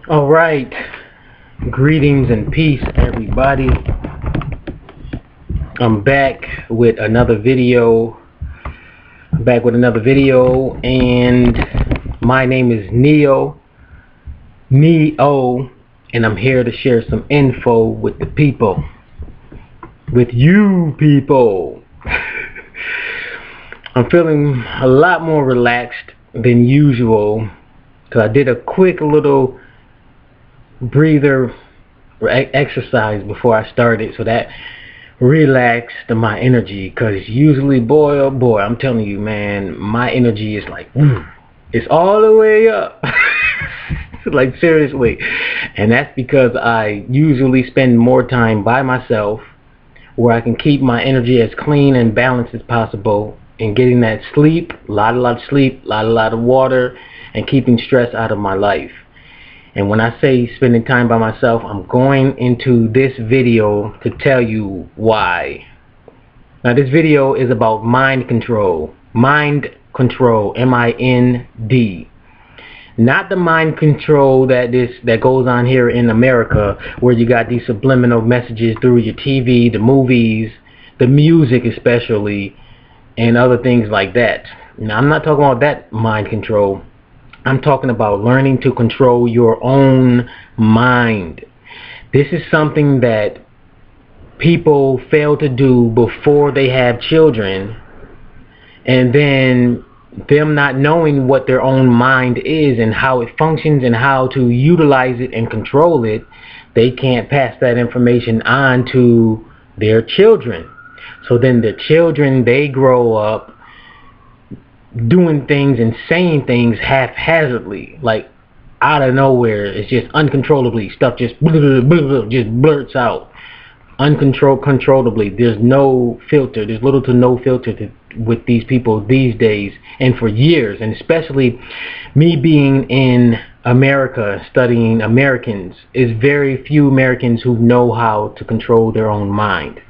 All right, greetings and peace, everybody. I'm back with another video. And my name is Neo, and I'm here to share some info with the people, with you people. I'm feeling a lot more relaxed than usual because I did a quick little breather exercise before I started, so that relaxed my energy. Because usually, boy oh boy, I'm telling you, man, my energy is like it's all the way up. Like, seriously. And that's because I usually spend more time by myself, where I can keep my energy as clean and balanced as possible, and getting that sleep, a lot of sleep, a lot of water, and keeping stress out of my life. And when I say spending time by myself, I'm going into this video to tell you why. Now, this video is about mind control. Mind control, M-I-N-D. Not the mind control that goes on here in America, where you got these subliminal messages through your TV, the movies, the music especially, and other things like that. Now, I'm not talking about that mind control. I'm talking about learning to control your own mind. This is something that people fail to do before they have children, and then them not knowing what their own mind is and how it functions and how to utilize it and control it, they can't pass that information on to their children. So then the children, they grow up doing things and saying things haphazardly, like out of nowhere. It's just uncontrollably. Stuff just blurts out uncontrollably. There's no filter. There's little to no filter with these people these days, and for years. And especially me being in America, studying Americans, is very few Americans who know how to control their own mind.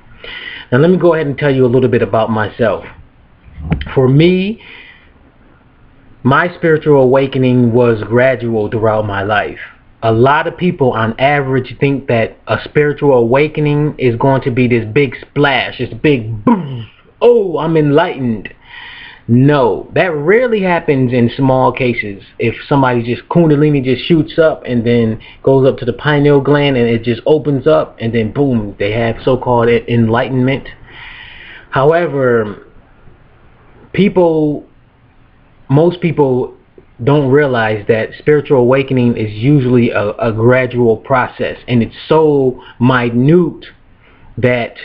Now, let me go ahead and tell you a little bit about myself. For me, my spiritual awakening was gradual throughout my life. A lot of people on average think that a spiritual awakening is going to be this big splash, this big boom, oh, I'm enlightened. No, that rarely happens in small cases. If somebody just Kundalini just shoots up and then goes up to the pineal gland and it just opens up, and then boom, they have so-called enlightenment. However, most people don't realize that spiritual awakening is usually a gradual process, and it's so minute that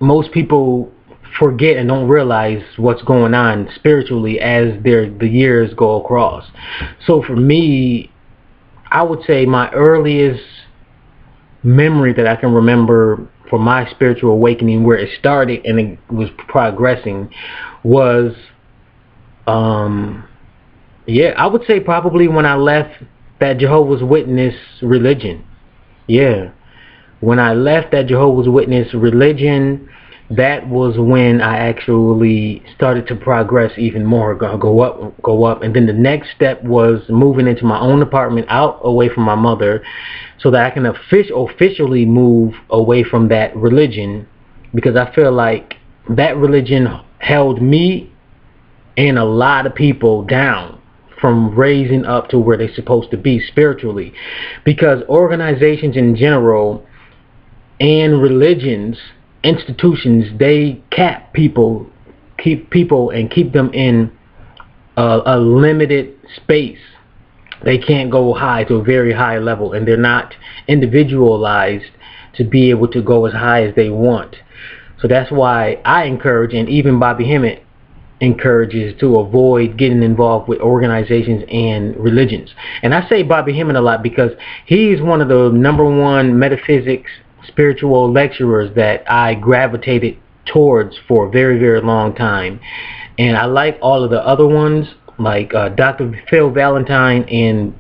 most people forget and don't realize what's going on spiritually as the years go across. So for me, I would say my earliest memory that I can remember for my spiritual awakening, where it started and it was progressing, was I would say probably when I left that Jehovah's Witness religion. Yeah, when I left that Jehovah's Witness religion, that was when I actually started to progress even more, go up. And then the next step was moving into my own apartment, out away from my mother, so that I can officially move away from that religion, because I feel like that religion held me and a lot of people down from raising up to where they're supposed to be spiritually. Because organizations in general and religions, institutions, they cap people, keep them in a limited space. They can't go high to a very high level, and they're not individualized to be able to go as high as they want. So that's why I encourage, and even Bobby Hemmett encourages, to avoid getting involved with organizations and religions. And I say Bobby Hemmett a lot because he's one of the #1 metaphysics spiritual lecturers that I gravitated towards for a very, very long time. And I like all of the other ones, like Dr. Phil Valentine and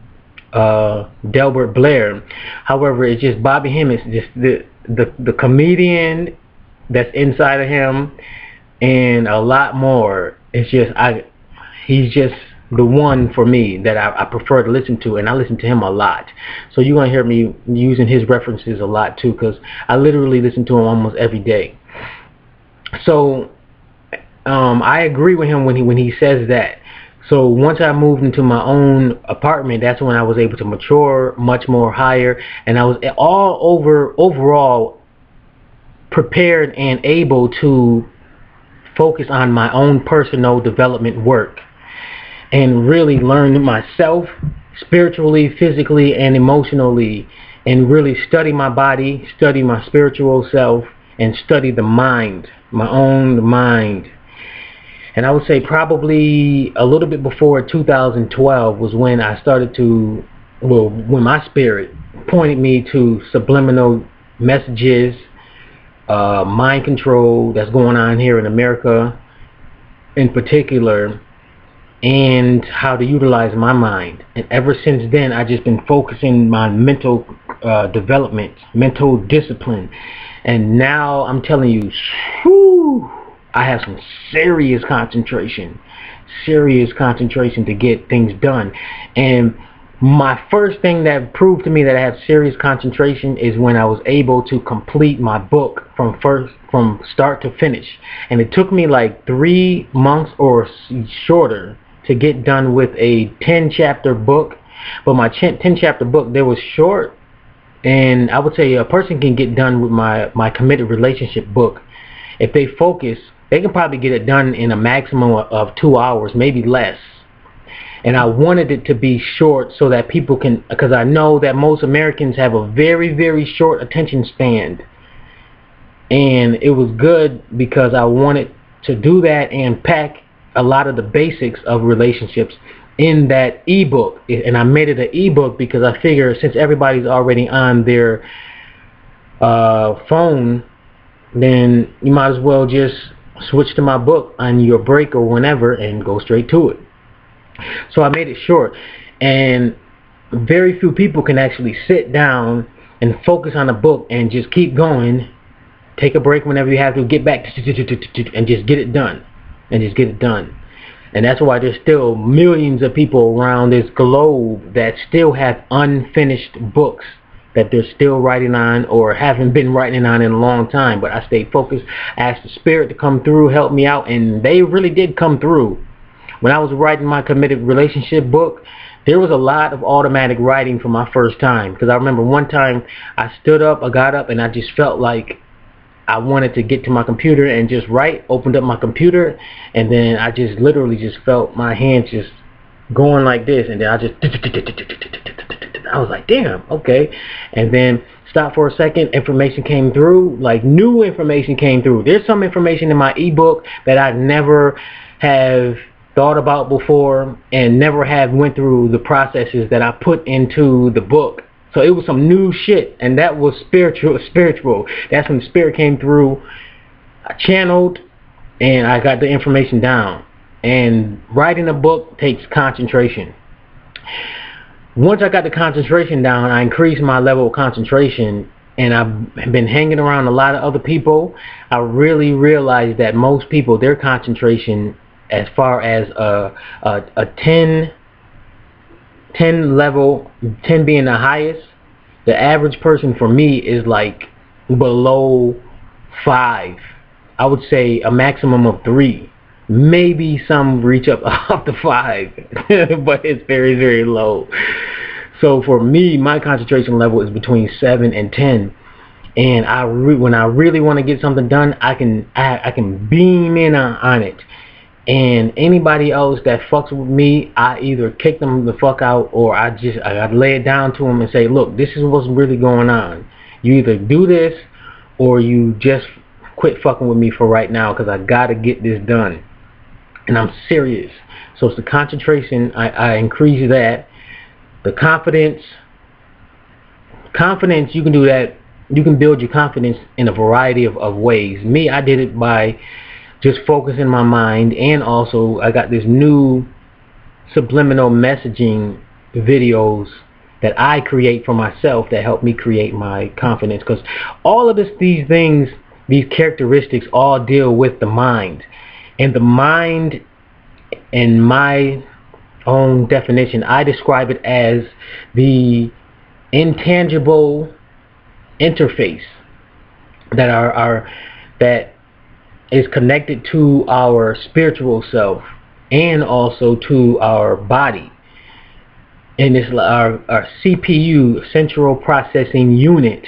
Delbert Blair. However, it's just Bobby Hemmett, just the comedian that's inside of him, and a lot more. It's just he's just the one for me that I prefer to listen to, and I listen to him a lot. So you're going to hear me using his references a lot too, because I literally listen to him almost every day. So I agree with him when he says that. So once I moved into my own apartment, that's when I was able to mature much more higher, and I was overall prepared and able to focus on my own personal development work and really learn myself spiritually, physically, and emotionally, and really study my body, study my spiritual self, and study the mind, my own mind. And I would say probably a little bit before 2012 was when I started to, well, when my spirit pointed me to subliminal messages, mind control that's going on here in America in particular, and how to utilize my mind. And ever since then, I've just been focusing on mental development, mental discipline. And now I'm telling you, whew, I have some serious concentration to get things done. And my first thing that proved to me that I have serious concentration is when I was able to complete my book from start to finish. And it took me like 3 months or shorter to get done with a 10-chapter book. But my 10-chapter book, they was short, and I would say a person can get done with my committed relationship book. If they focus, they can probably get it done in a maximum of 2 hours, maybe less. And I wanted it to be short so that people can, because I know that most Americans have a very, very short attention span. And it was good because I wanted to do that and pack a lot of the basics of relationships in that ebook. And I made it an ebook because I figure since everybody's already on their phone, then you might as well just switch to my book on your break or whenever and go straight to it. So I made it short, and very few people can actually sit down and focus on a book and just keep going, take a break whenever you have to, get back and just get it done. And that's why there's still millions of people around this globe that still have unfinished books that they're still writing on or haven't been writing on in a long time. But I stayed focused, asked the Spirit to come through, help me out, and they really did come through. When I was writing my committed relationship book, there was a lot of automatic writing for my first time. Because I remember one time I got up, and I just felt like I wanted to get to my computer and just write. Opened up my computer, and then I just literally just felt my hands just going like this, and then I was like, damn, okay. And then stopped for a second, information came through, like new information came through. There's some information in my ebook that I never have thought about before and never have went through the processes that I put into the book. So it was some new shit, and that was spiritual. That's when the Spirit came through. I channeled, and I got the information down. And writing a book takes concentration. Once I got the concentration down, I increased my level of concentration, and I've been hanging around a lot of other people. I really realized that most people, their concentration, as far as a 10 level, 10 being the highest, the average person for me is like below 5. I would say a maximum of 3. Maybe some reach up to 5, but it's very, very low. So for me, my concentration level is between 7 and 10. And when I really want to get something done, I can beam in on it. And anybody else that fucks with me, I either kick them the fuck out, or I lay it down to them and say, look, this is what's really going on. You either do this, or you just quit fucking with me for right now, because I gotta get this done. And I'm serious. So it's the concentration. I increase that. The confidence, you can do that. You can build your confidence in a variety of ways. Me, I did it by just focusing my mind, and also I got this new subliminal messaging videos that I create for myself that help me create my confidence. Because all of these things, these characteristics all deal with the mind. And the mind, in my own definition. I describe it as the intangible interface that that is connected to our spiritual self and also to our body. And it's our CPU, central processing unit,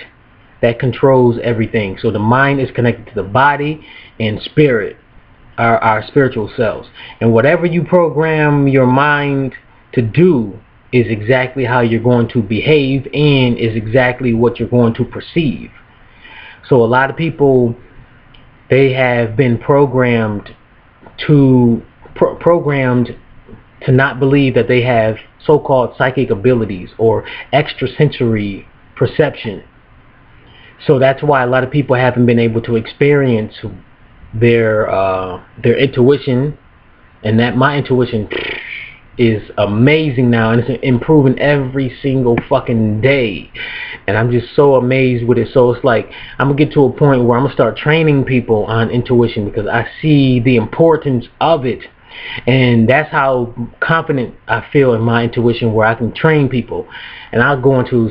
that controls everything. So the mind is connected to the body and spirit, our spiritual selves. And whatever you program your mind to do is exactly how you're going to behave and is exactly what you're going to perceive. So a lot of people, they have been programmed to not believe that they have so-called psychic abilities or extrasensory perception. So that's why a lot of people haven't been able to experience their intuition, and that my intuition is amazing now, and it's improving every single fucking day, and I'm just so amazed with it. So it's like I'm gonna get to a point where I'm gonna start training people on intuition because I see the importance of it. And that's how confident I feel in my intuition, where I can train people. And I'll go into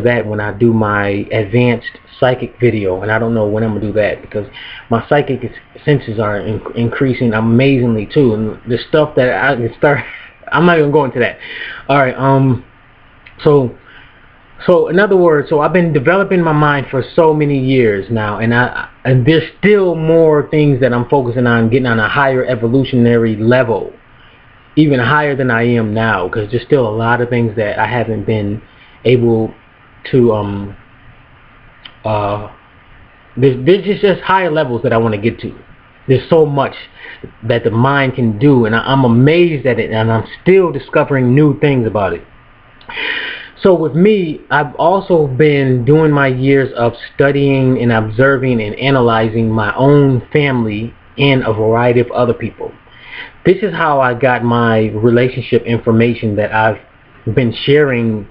that when I do my advanced psychic video. And I don't know when I'm gonna do that because my psychic senses are increasing amazingly too. And the stuff that I can start, I'm not even going to that. All right. So in other words, so I've been developing my mind for so many years now, and there's still more things that I'm focusing on, getting on a higher evolutionary level, even higher than I am now, because there's still a lot of things that I haven't been able to there's just higher levels that I want to get to. There's so much that the mind can do, and I'm amazed at it, and I'm still discovering new things about it. So with me, I've also been doing my years of studying and observing and analyzing my own family and a variety of other people. This is how I got my relationship information that I've been sharing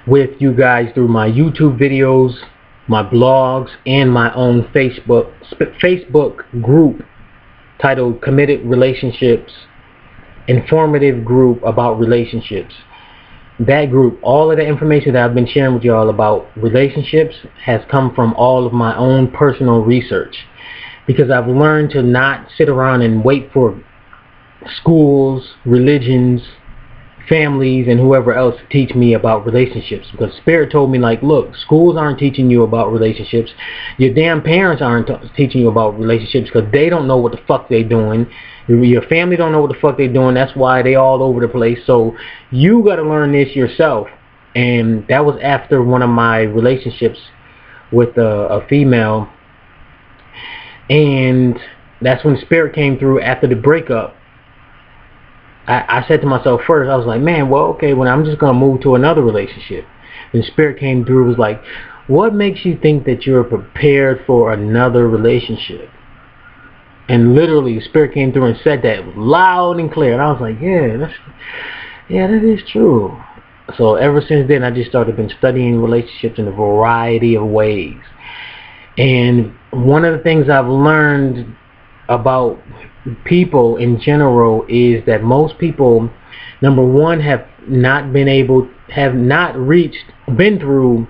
with you guys through my YouTube videos, my blogs, and my own Facebook group titled Committed Relationships, informative group about relationships. That group, all of the information that I've been sharing with y'all about relationships has come from all of my own personal research, because I've learned to not sit around and wait for schools, religions, families, and whoever else to teach me about relationships. Because Spirit told me, like, look, schools aren't teaching you about relationships. Your damn parents aren't teaching you about relationships because they don't know what the fuck they're doing. Your family don't know what the fuck they're doing. That's why they all over the place. So you got to learn this yourself. And that was after one of my relationships with a female. And that's when Spirit came through after the breakup. I said to myself first, I was like, man, well, okay, well, I'm just going to move to another relationship. And Spirit came through, was like, what makes you think that you're prepared for another relationship? And literally, Spirit came through and said that loud and clear. And I was like, yeah, that is true. So ever since then, I just started been studying relationships in a variety of ways. And one of the things I've learned about people in general is that most people, number one, have not been through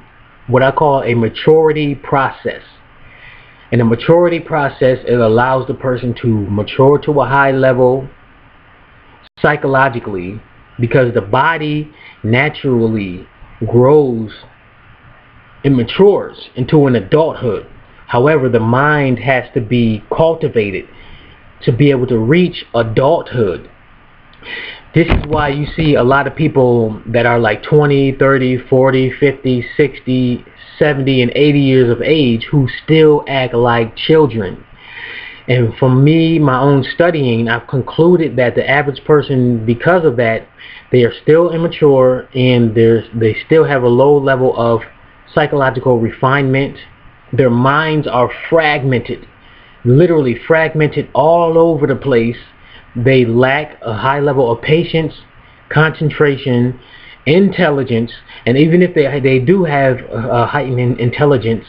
what I call a maturity process. And a maturity process, it allows the person to mature to a high level psychologically, because the body naturally grows and matures into an adulthood. However, the mind has to be cultivated to be able to reach adulthood. This is why you see a lot of people that are like 20, 30, 40, 50, 60, 70, and 80 years of age who still act like children. And for me, my own studying, I've concluded that the average person, because of that, they are still immature and they still have a low level of psychological refinement. Their minds are fragmented, literally fragmented all over the place. They lack a high level of patience, concentration, intelligence, and even if they do have a heightened intelligence,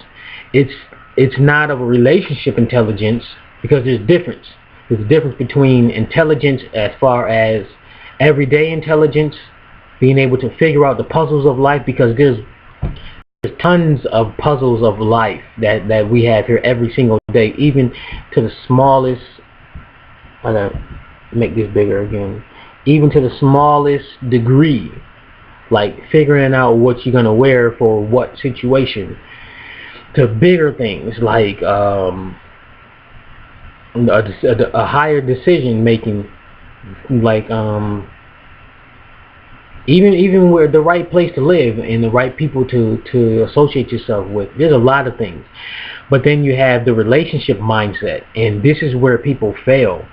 it's not of a relationship intelligence, because there's a difference between intelligence as far as everyday intelligence, being able to figure out the puzzles of life, because there's tons of puzzles of life that we have here every single day, even to the smallest. I gotta make this bigger again. Even to the smallest degree, like figuring out what you're gonna wear for what situation, to bigger things like a higher decision making, like even where the right place to live and the right people to associate yourself with. There's a lot of things. But then you have the relationship mindset, and this is where people fail.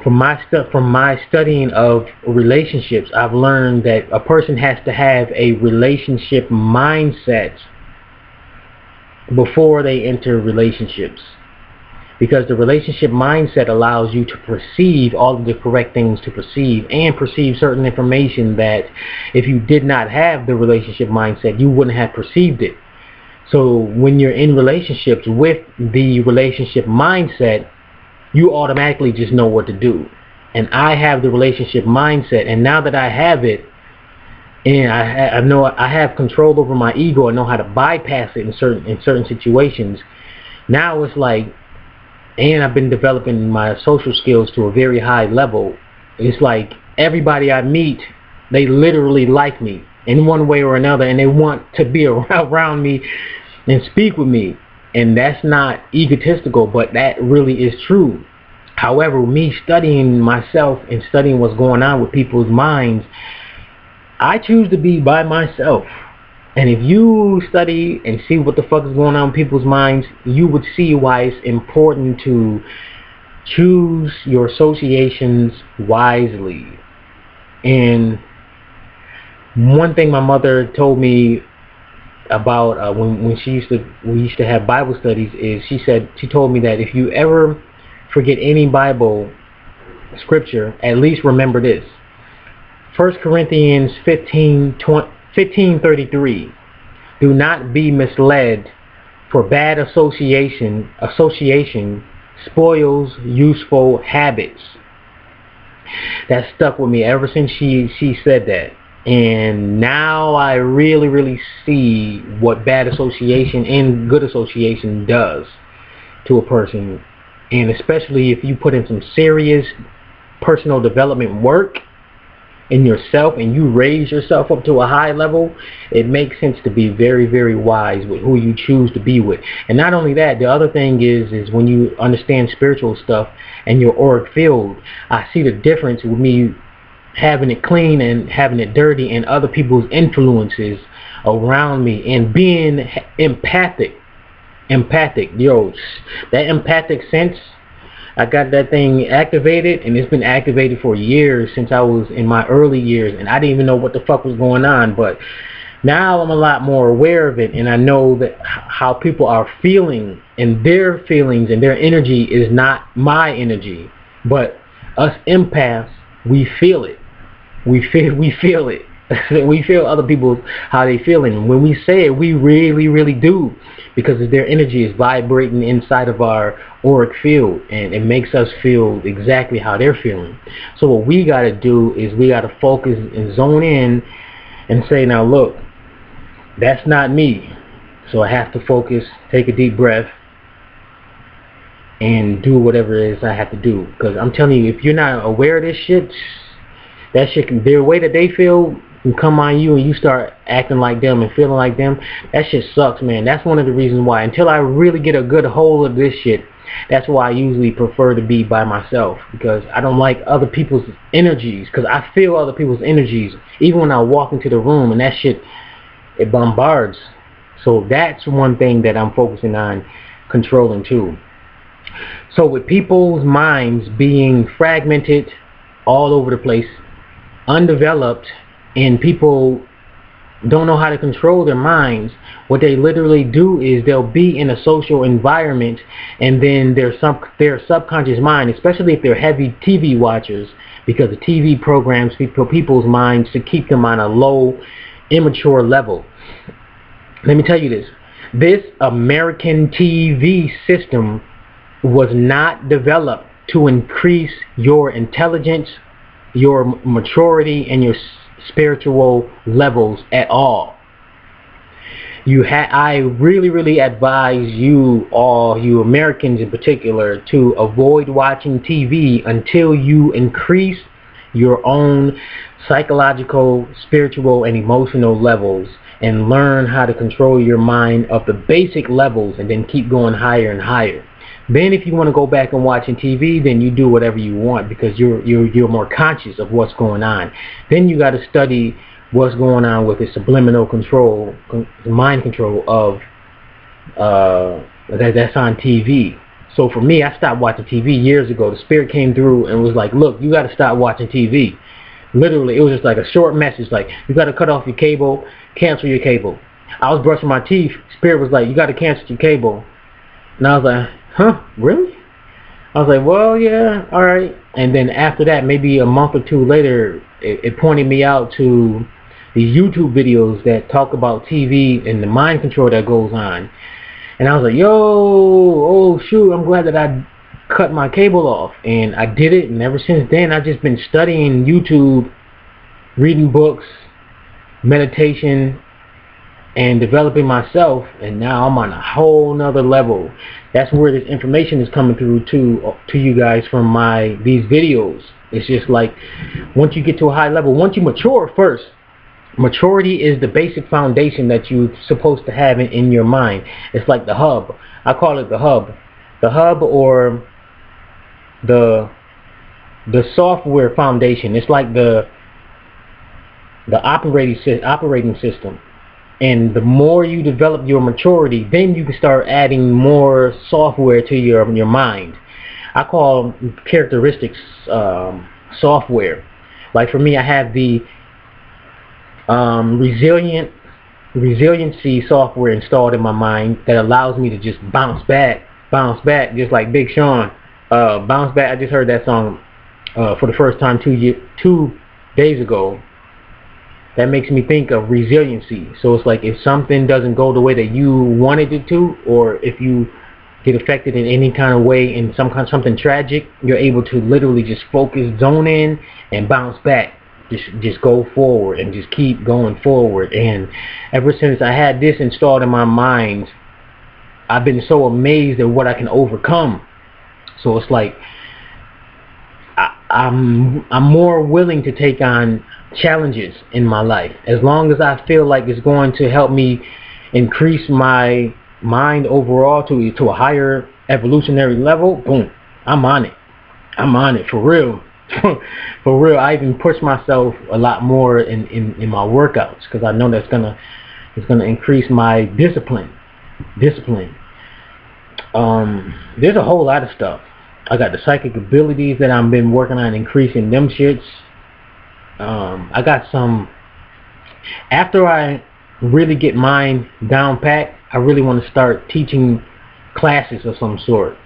From my studying of relationships, I've learned that a person has to have a relationship mindset before they enter relationships, because the relationship mindset allows you to perceive all of the correct things to perceive, and perceive certain information that if you did not have the relationship mindset, you wouldn't have perceived it. So when you're in relationships with the relationship mindset, you automatically just know what to do. And I have the relationship mindset, and now that I have it, and I know I have control over my ego, I know how to bypass it in certain situations. Now it's like, and I've been developing my social skills to a very high level. It's like everybody I meet, they literally like me in one way or another, and they want to be around me and speak with me. And that's not egotistical, but that really is true. However, me studying myself and studying what's going on with people's minds, I choose to be by myself. And if you study and see what the fuck is going on in people's minds, you would see why it's important to choose your associations wisely. And one thing my mother told me about when we used to have Bible studies is she told me that if you ever forget any Bible scripture, at least remember this. 1 Corinthians 15:33. Do not be misled, for bad association spoils useful habits. That stuck with me ever since she said that. And now I really see what bad association and good association does to a person. And especially if you put in some serious personal development work in yourself and you raise yourself up to a high level, it makes sense to be very wise with who you choose to be with. And not only that, the other thing is when you understand spiritual stuff and your auric field, I see the difference with me having it clean and having it dirty, and other people's influences around me, and being empathic. Yo, that empathic sense, I got that thing activated, and it's been activated for years, since I was in my early years, and I didn't even know what the fuck was going on. But now I'm a lot more aware of it, and I know that how people are feeling, and their feelings and their energy is not my energy. But us empaths, we feel it. We feel it. We feel other people, how they feeling. When we say it, we really do, because their energy is vibrating inside of our auric field, and it makes us feel exactly how they're feeling. So what we got to do is we got to focus and zone in and say, now look, that's not me. So I have to focus, take a deep breath, and do whatever it is I have to do. Because I'm telling you, if you're not aware of this shit, that shit can, their way that they feel can come on you, and you start acting like them and feeling like them. That shit sucks, man. That's one of the reasons why, until I really get a good hold of this shit, that's why I usually prefer to be by myself, because I don't like other people's energies, because I feel other people's energies even when I walk into the room, and that shit, it bombards. So that's one thing that I'm focusing on controlling too. So with people's minds being fragmented all over the place, undeveloped, and people don't know how to control their minds, what they literally do is they'll be in a social environment, and then their subconscious mind, especially if they're heavy TV watchers, because the TV programs people's minds to keep them on a low, immature level. Let me tell you this. This American TV system was not developed to increase your intelligence your maturity and your spiritual levels at all. I really advise you all, you Americans in particular, to avoid watching TV until you increase your own psychological, spiritual, and emotional levels, and learn how to control your mind of the basic levels, and then keep going higher and higher. Then if you want to go back and watching TV, then you do whatever you want, because you're more conscious of what's going on. Then you got to study what's going on with the subliminal control, mind control of that's on TV. So for me, I stopped watching TV years ago. The Spirit came through and was like, look, you got to stop watching TV. Literally, it was just like a short message, like, you got to cut off your cable, cancel your cable. I was brushing my teeth. Spirit was like, you got to cancel your cable. And I was like, huh, really? I was like, well, yeah, all right. And then after that, maybe a month or two later, it pointed me out to these YouTube videos that talk about TV and the mind control that goes on. And I was like, yo, oh shoot, I'm glad that I cut my cable off. And I did it, and ever since then, I've just been studying YouTube, reading books, meditation, and developing myself. And now I'm on a whole nother level. That's where this information is coming through to you guys from these videos. It's just like, once you get to a high level, once you mature first, maturity is the basic foundation that you're supposed to have in your mind. It's like the hub. I call it the hub. The hub, or the software foundation. It's like the operating system. And the more you develop your maturity, then you can start adding more software to your mind. I call characteristics software. Like for me, I have the resiliency software installed in my mind that allows me to just bounce back, just like Big Sean. Bounce back. I just heard that song for the first time 2 days ago. That makes me think of resiliency. So it's like, if something doesn't go the way that you wanted it to, or if you get affected in any kind of way, in something tragic, you're able to literally just focus, zone in, and bounce back. Just go forward and just keep going forward. And ever since I had this installed in my mind, I've been so amazed at what I can overcome. So it's like, I'm more willing to take on challenges in my life, as long as I feel like it's going to help me increase my mind overall to a higher evolutionary level. Boom, I'm on it for real. For real. I even push myself a lot more in my workouts, because I know it's gonna increase my discipline. There's a whole lot of stuff. I got the psychic abilities that I've been working on increasing them shits. I got some. After I really get mine down pat, I really want to start teaching classes of some sort,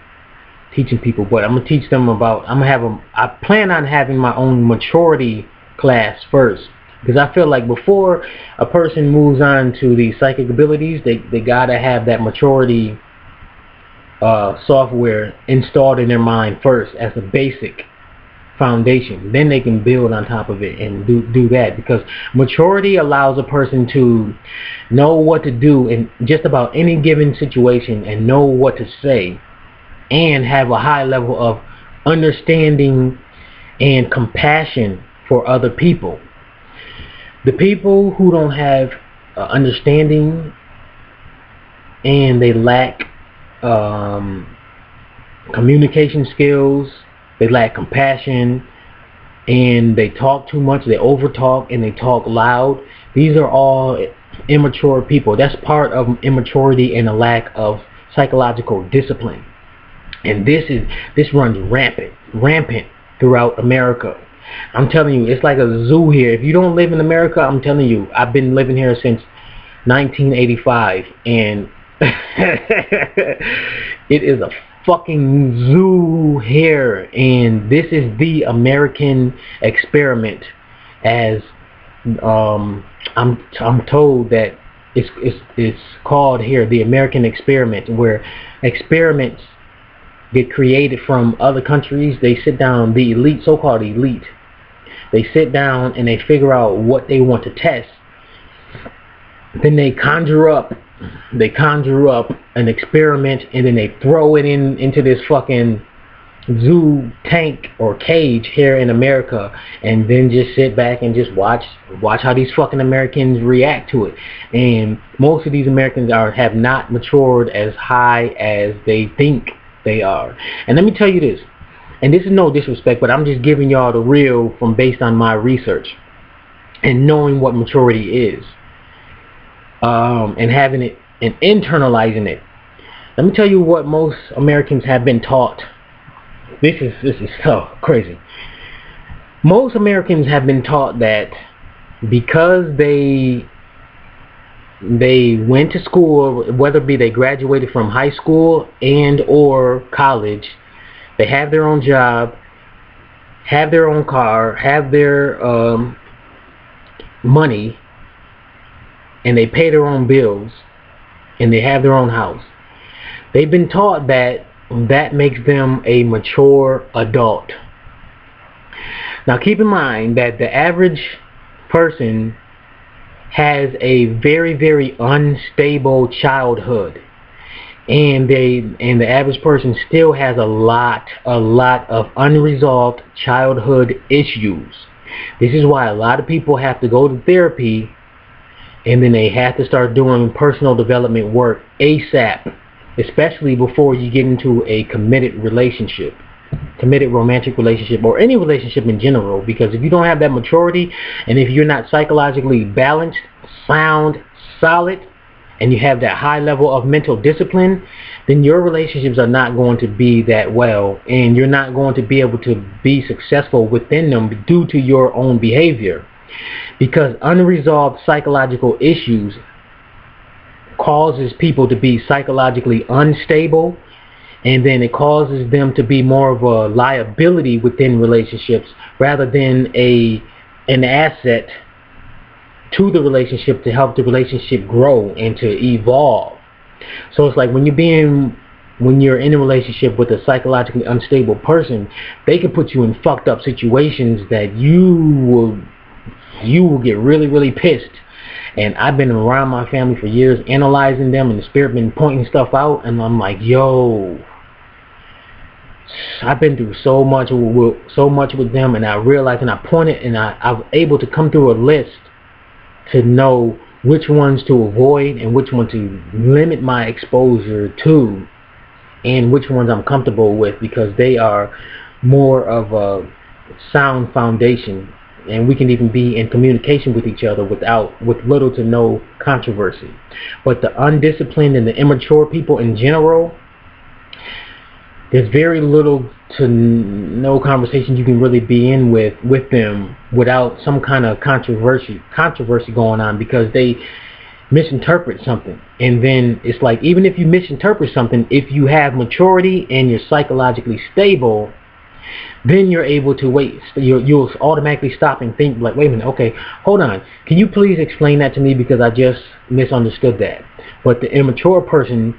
teaching people. But I'm gonna teach them about. I plan on having my own maturity class first, because I feel like before a person moves on to the psychic abilities, they gotta have that maturity software installed in their mind first as a basic foundation. Then they can build on top of it and do that, because maturity allows a person to know what to do in just about any given situation, and know what to say, and have a high level of understanding and compassion for other people. The people who don't have understanding, and they lack communication skills, they lack compassion, and they talk too much, they overtalk, and they talk loud. These are all immature people. That's part of immaturity and a lack of psychological discipline. And this runs rampant throughout America. I'm telling you, it's like a zoo here. If you don't live in America, I'm telling you, I've been living here since 1985, and it is a fucking zoo here. And this is the American experiment, as I'm told that it's called here, the American experiment, where experiments get created from other countries. They sit down, the elite, so-called elite, They sit down and they figure out what they want to test. Then they conjure up an experiment, and then they throw it into this fucking zoo tank or cage here in America, and then just sit back and just watch how these fucking Americans react to it. And most of these Americans have not matured as high as they think they are. And let me tell you this, and this is no disrespect, but I'm just giving y'all the real from based on my research and knowing what maturity is, and having it and internalizing it. Let me tell you what most Americans have been taught. This is so crazy. Most Americans have been taught that because they went to school, whether it be they graduated from high school and or college, they have their own job, have their own car, have their money, and they pay their own bills, and they have their own house. They've been taught that makes them a mature adult. Now keep in mind that the average person has a very, very unstable childhood, and the average person still has a lot of unresolved childhood issues. This is why a lot of people have to go to therapy, and then they have to start doing personal development work ASAP. Especially before you get into a committed romantic relationship, or any relationship in general. Because if you don't have that maturity, and if you're not psychologically balanced, sound, solid, and you have that high level of mental discipline, then your relationships are not going to be that well, and you're not going to be able to be successful within them due to your own behavior. Because unresolved psychological issues causes people to be psychologically unstable, and then it causes them to be more of a liability within relationships rather than an asset to the relationship to help the relationship grow and to evolve. So it's like when you're in a relationship with a psychologically unstable person, they can put you in fucked up situations that you will get really, really pissed. And I've been around my family for years, analyzing them, and the spirit been pointing stuff out, and I'm like, yo, I've been through so much with them, and I realized, and I pointed, and I was able to come through a list to know which ones to avoid and which one to limit my exposure to, and which ones I'm comfortable with, because they are more of a sound foundation. And we can even be in communication with each other with little to no controversy. But the undisciplined and the immature people in general, there's very little to no conversation you can really be in with them without some kind of controversy going on, because they misinterpret something. And then it's like, even if you misinterpret something, if you have maturity and you're psychologically stable, then you're able to wait. You'll automatically stop and think, like, wait a minute, okay, hold on. Can you please explain that to me, because I just misunderstood that. But the immature person,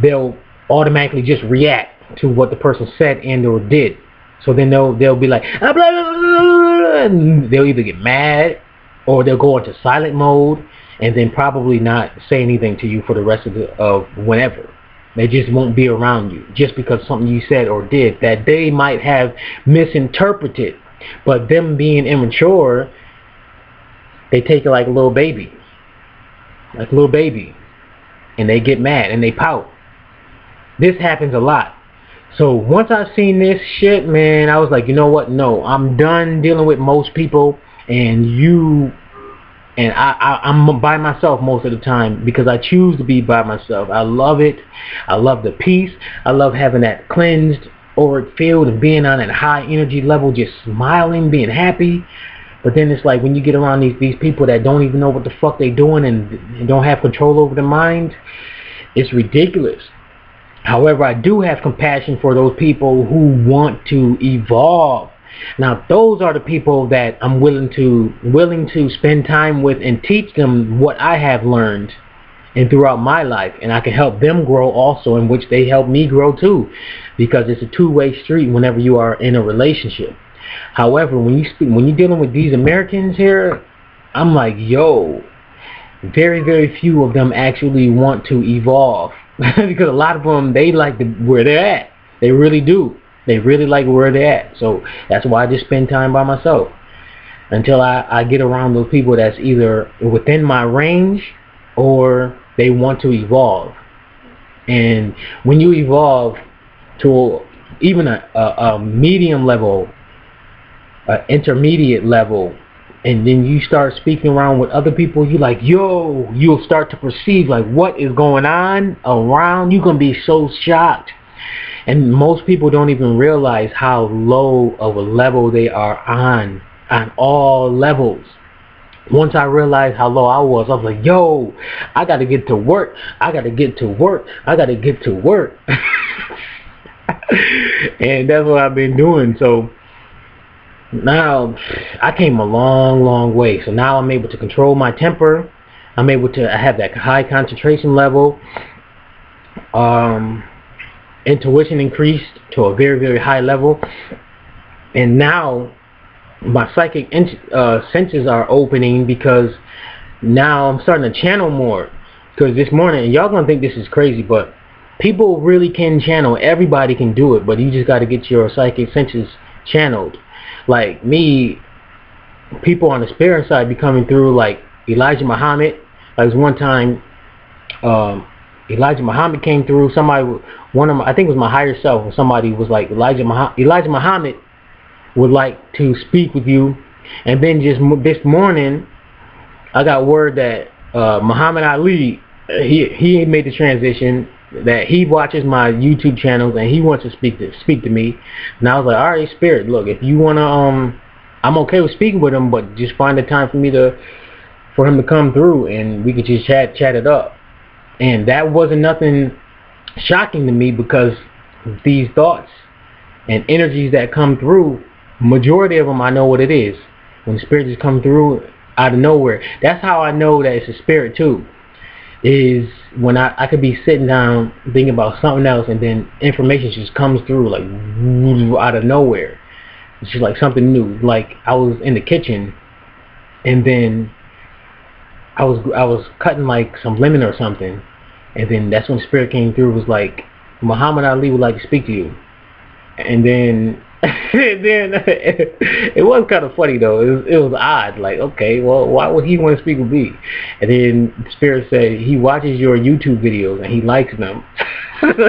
they'll automatically just react to what the person said and or did. So then they'll be like, ah, blah, blah, blah, and they'll either get mad or they'll go into silent mode, and then probably not say anything to you for the rest of whenever. They just won't be around you just because something you said or did that they might have misinterpreted. But them being immature, they take it like a little baby. And they get mad and they pout. This happens a lot. So once I've seen this shit, man, I was like, you know what? No, I'm done dealing with most people, and I'm by myself most of the time, because I choose to be by myself. I love it. I love the peace. I love having that cleansed auric field and being on that high energy level, just smiling, being happy. But then it's like when you get around these people that don't even know what the fuck they doing and don't have control over their mind, it's ridiculous. However, I do have compassion for those people who want to evolve. Now, those are the people that I'm willing to spend time with and teach them what I have learned and throughout my life, and I can help them grow also, in which they help me grow too, because it's a two-way street whenever you are in a relationship. However, when you're dealing with these Americans here, I'm like, yo, very, very few of them actually want to evolve because a lot of them, they like where they're at. They really do. They really like where they're at. So that's why I just spend time by myself until I get around those people that's either within my range or they want to evolve. And when you evolve to even a medium level, intermediate level, and then you start speaking around with other people, you like, yo, you'll start to perceive like what is going on around. You're gonna be so shocked. And most people don't even realize how low of a level they are on all levels. Once I realized how low I was like, yo, I gotta get to work. I gotta get to work. I gotta get to work. And that's what I've been doing. So now I came a long, long way. So now I'm able to control my temper. I'm able to have that high concentration level. Intuition increased to a very, very high level. And now my psychic senses are opening because now I'm starting to channel more. Because this morning, and y'all gonna think this is crazy, but people really can channel. Everybody can do it, but you just got to get your psychic senses channeled. Like me, people on the spirit side be coming through, like Elijah Muhammad. Like one time, Elijah Muhammad came through. Somebody, I think it was my higher self, or somebody was like, Elijah Muhammad would like to speak with you. And then just this morning, I got word that Muhammad Ali, he made the transition, that he watches my YouTube channels and he wants to speak to me. And I was like, all right, Spirit, look, if you wanna, I'm okay with speaking with him, but just find the time for him to come through and we could just chat it up. And that wasn't nothing shocking to me, because these thoughts and energies that come through, majority of them I know what it is. When spirit just come through out of nowhere, that's how I know that it's a spirit too. Is when I could be sitting down thinking about something else, and then information just comes through like out of nowhere. It's just like something new. Like I was in the kitchen, and then I was cutting like some lemon or something, and then that's when spirit came through. Was like, Muhammad Ali would like to speak to you. And then it was kind of funny though. It was odd. Like, okay, well, why would he want to speak with me? And then spirit said he watches your YouTube videos and he likes them. And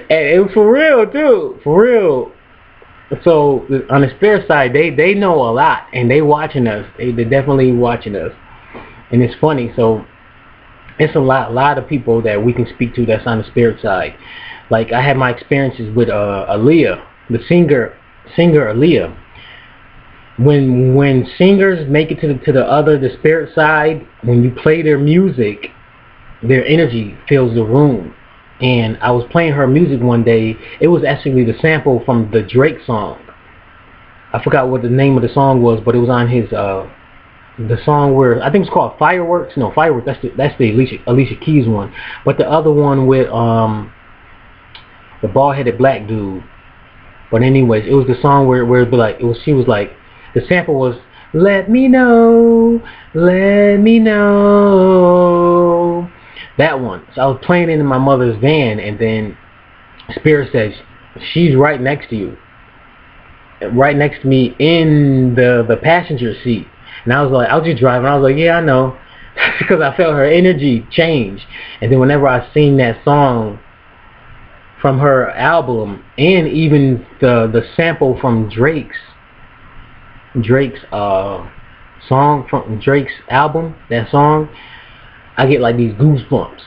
it was for real too, for real. So on the spirit side, they know a lot, and they watching us. They're definitely watching us, and it's funny. So it's a lot of people that we can speak to that's on the spirit side. Like I had my experiences with Aaliyah, the singer Aaliyah. When singers make it to the spirit side, when you play their music, their energy fills the room. And I was playing her music one day. It was actually the sample from the Drake song. I forgot what the name of the song was, but it was on his the song where I think it's called Fireworks. No, Fireworks. That's the Alicia Keys one. But the other one with the bald-headed black dude. But anyways, it was the song where it'd be like, she was like, the sample was, let me know, let me know. That one. So I was playing it in my mother's van, and then spirit says, she's right next to you, right next to me in the passenger seat. And I was just driving. I was like, yeah, I know, because I felt her energy change. And then whenever I sing that song from her album, and even the sample from Drake's song from Drake's album, that song, I get like these goosebumps,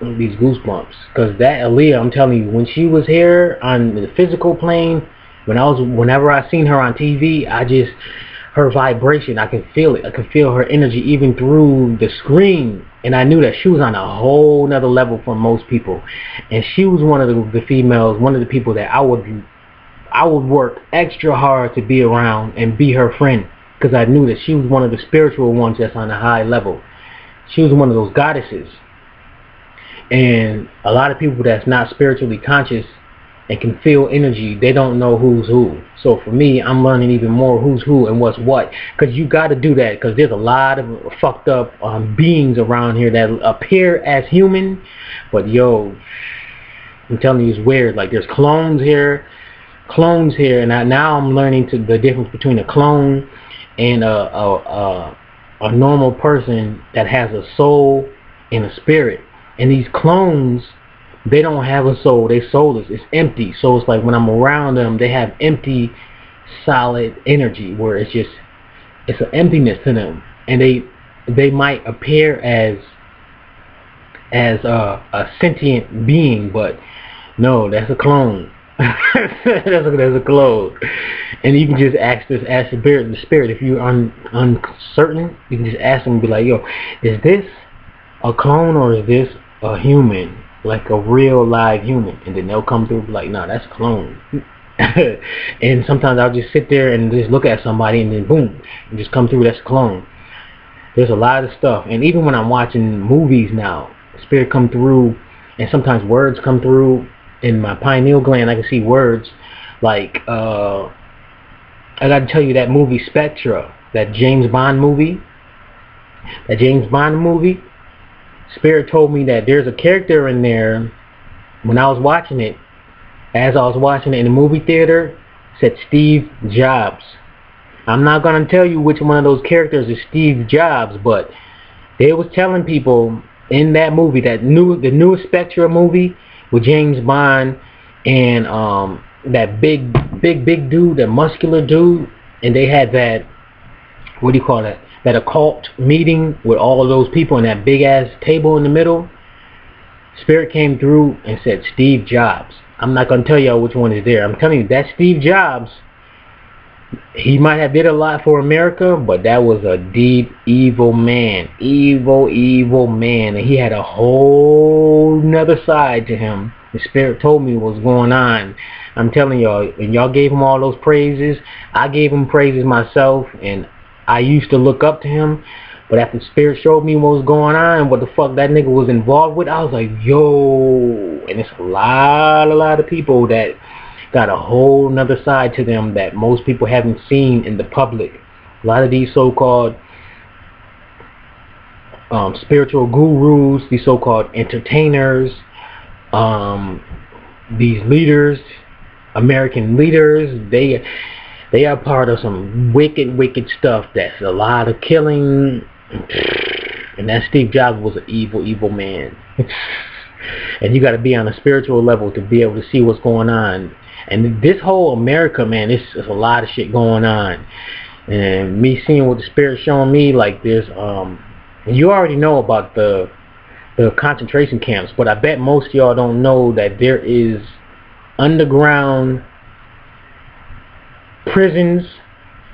because that Aaliyah, I'm telling you, when she was here on the physical plane, whenever I seen her on TV, her vibration, I can feel it. I can feel her energy even through the screen, and I knew that she was on a whole nother level from most people. And she was one of the females, one of the people that I would work extra hard to be around and be her friend, because I knew that she was one of the spiritual ones that's on a high level. She was one of those goddesses. And a lot of people that's not spiritually conscious, and can feel energy, they don't know who's who. So for me, I'm learning even more who's who and what's what. Because you got to do that, because there's a lot of fucked up beings around here that appear as human, but yo, I'm telling you, it's weird. Like, there's clones here, and now I'm learning the difference between a clone and a normal person that has a soul and a spirit. And these clones, they don't have a soul. They're soulless. It's empty. So it's like when I'm around them, they have empty, solid energy where it's an emptiness to them. And they might appear as a sentient being, but no, that's a clone. that's a clone. And you can just ask the spirit. If you're uncertain, you can just ask them and be like, yo, is this a clone or is this a human? Like a real live human? And then they'll come through and be like, nah, that's a clone. And sometimes I'll just sit there and just look at somebody and then boom, and just come through, that's a clone. There's a lot of stuff. And even when I'm watching movies now, spirit come through, and sometimes words come through. In my pineal gland, I can see words. Like, I gotta tell you, that movie Spectra, that James Bond movie, Spirit told me that there's a character in there. When I was watching it, as I was watching it in the movie theater, said Steve Jobs. I'm not gonna tell you which one of those characters is Steve Jobs, but they was telling people in that movie, the newest Spectra movie with James Bond and that big dude, that muscular dude, and they had that, what do you call that? That occult meeting with all of those people in that big ass table in the middle. Spirit came through and said Steve Jobs. I'm not gonna tell y'all which one is there. I'm telling you, that Steve Jobs, he might have did a lot for America, but that was a deep, evil man. Evil man. And he had a whole nother side to him. The Spirit told me what was going on. I'm telling y'all, and y'all gave him all those praises. I gave him praises myself, and I used to look up to him. But after Spirit showed me what was going on, what the fuck that nigga was involved with, I was like, yo. And it's a lot of people that got a whole nother side to them that most people haven't seen in the public. A lot of these so-called spiritual gurus, these so-called entertainers, these leaders, American leaders, they are part of some wicked stuff. That's a lot of killing. And that Steve Jobs was an evil man. And you got to be on a spiritual level to be able to see what's going on. And this whole America, man, there's a lot of shit going on. And me seeing what the Spirit's showing me, like there's you already know about the concentration camps, but I bet most of y'all don't know that there is underground prisons.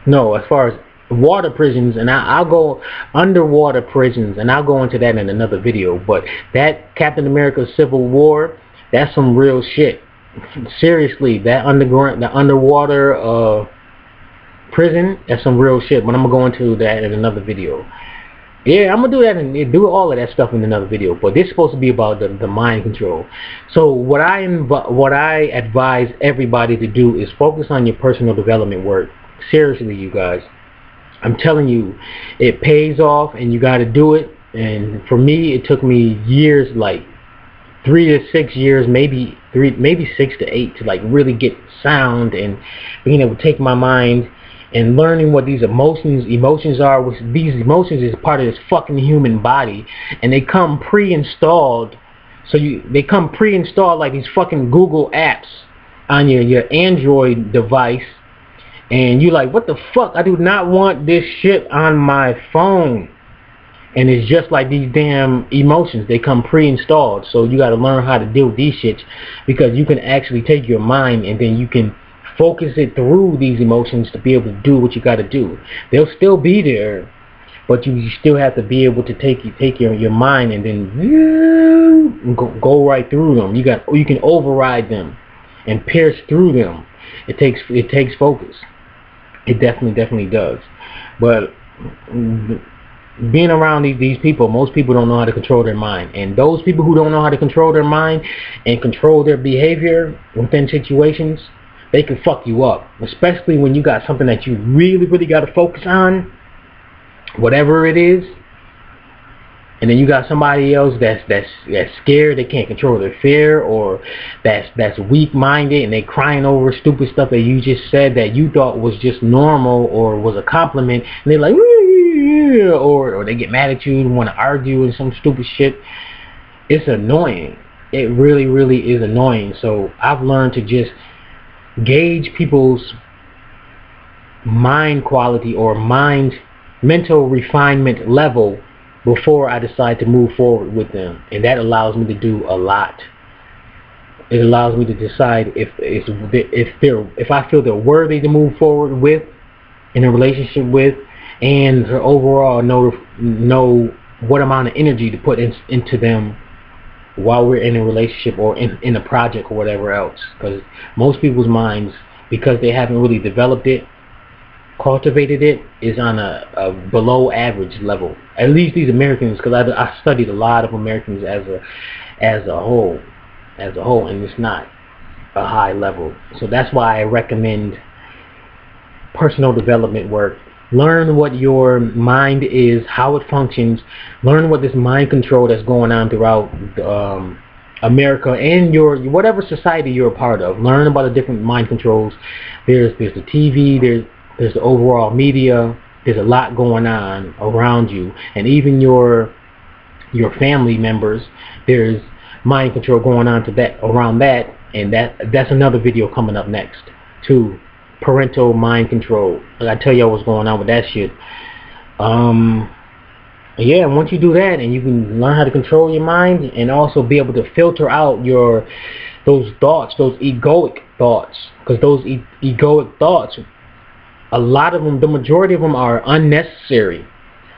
No, as far as water prisons, and I'll go underwater prisons, and I'll go into that in another video. But that Captain America Civil War, that's some real shit. Seriously, that underwater prison, that's some real shit. But I'm gonna go into that in another video. Yeah, I'm gonna do that and do all of that stuff in another video. But this is supposed to be about the mind control. So what I advise everybody to do is focus on your personal development work. Seriously, you guys, I'm telling you, it pays off, and you got to do it. And for me, it took me years, like 3 to 6 years, maybe 6 to 8, to like really get sound and being able to take my mind and learning what these emotions are. Which these emotions is part of this fucking human body, and they come pre-installed. So they come pre-installed like these fucking Google apps on your Android device, and you like, what the fuck? I do not want this shit on my phone. And it's just like these damn emotions. They come pre-installed. So you got to learn how to deal with these shits, because you can actually take your mind and then you can focus it through these emotions to be able to do what you got to do. They'll still be there, but you still have to be able to take your mind and then go right through them. You can override them and pierce through them. It takes focus. It definitely does. But being around these people, most people don't know how to control their mind. And those people who don't know how to control their mind and control their behavior within situations, they can fuck you up. Especially when you got something that you really, really got to focus on, whatever it is. And then you got somebody else that's scared, they can't control their fear, or that's weak-minded and they crying over stupid stuff that you just said that you thought was just normal or was a compliment, and they're like, or they get mad at you and want to argue and some stupid shit. It's annoying. It really, really is annoying. So I've learned to just gauge people's mind quality or mental refinement level before I decide to move forward with them, and that allows me to do a lot. It allows me to decide if I feel they're worthy to move forward with, in a relationship with, and to overall know what amount of energy to put into them while we're in a relationship or in a project or whatever else. Because most people's minds, because they haven't really developed it, cultivated it, is on a below average level. At least these Americans, because I studied a lot of Americans as a whole, and it's not a high level. So that's why I recommend personal development work. Learn what your mind is, how it functions. Learn what this mind control that's going on throughout America and your whatever society you're a part of. Learn about the different mind controls. There's the TV, there's the overall media. There's a lot going on around you, and even your family members. There's mind control going on around that, and that's another video coming up next too. Parental mind control. I tell y'all what's going on with that shit. Yeah, once you do that, and you can learn how to control your mind, and also be able to filter out those thoughts, those egoic thoughts, because those egoic thoughts, a lot of them, the majority of them, are unnecessary.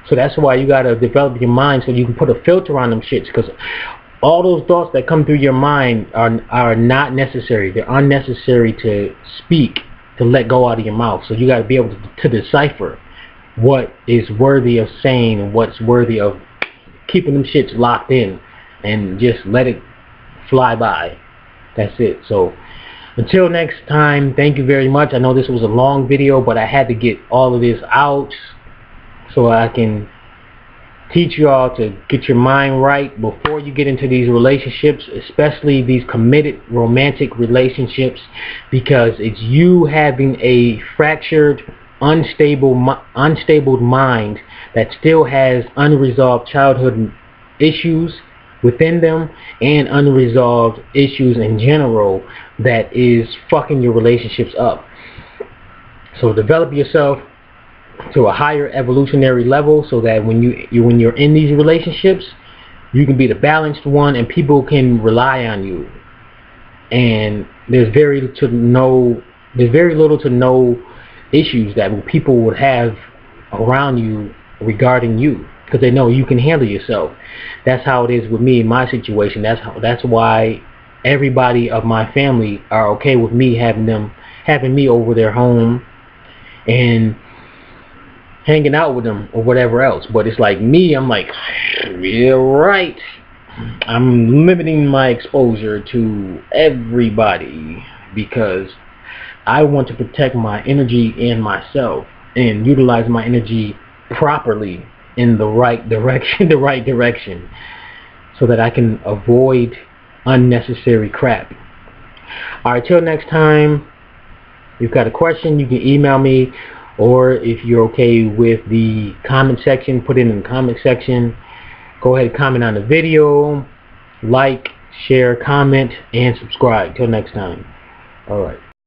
So that's why you gotta develop your mind so you can put a filter on them shits, because all those thoughts that come through your mind are not necessary. They're unnecessary to speak, to let go out of your mouth. So you got to be able to decipher what is worthy of saying and what's worthy of keeping them shits locked in, and just let it fly by. That's it. So until next time, thank you very much. I know this was a long video, but I had to get all of this out so I can teach you all to get your mind right before you get into these relationships, especially these committed romantic relationships, because it's you having a fractured, unstable mind that still has unresolved childhood issues within them and unresolved issues in general that is fucking your relationships up. So develop yourself to a higher evolutionary level, so that when you're in these relationships, you can be the balanced one and people can rely on you. And there's very little to no issues that people would have around you regarding you, because they know you can handle yourself. That's how it is with me in my situation. That's why everybody of my family are okay with me having me over their home and hanging out with them or whatever else. But it's like me, I'm like, yeah, right. I'm limiting my exposure to everybody because I want to protect my energy and myself and utilize my energy properly in the right direction, so that I can avoid unnecessary crap. Alright, till next time, if you've got a question, you can email me, or if you're okay with the comment section, put it in the comment section. Go ahead and comment on the video, like, share, comment, and subscribe. Till next time. Alright.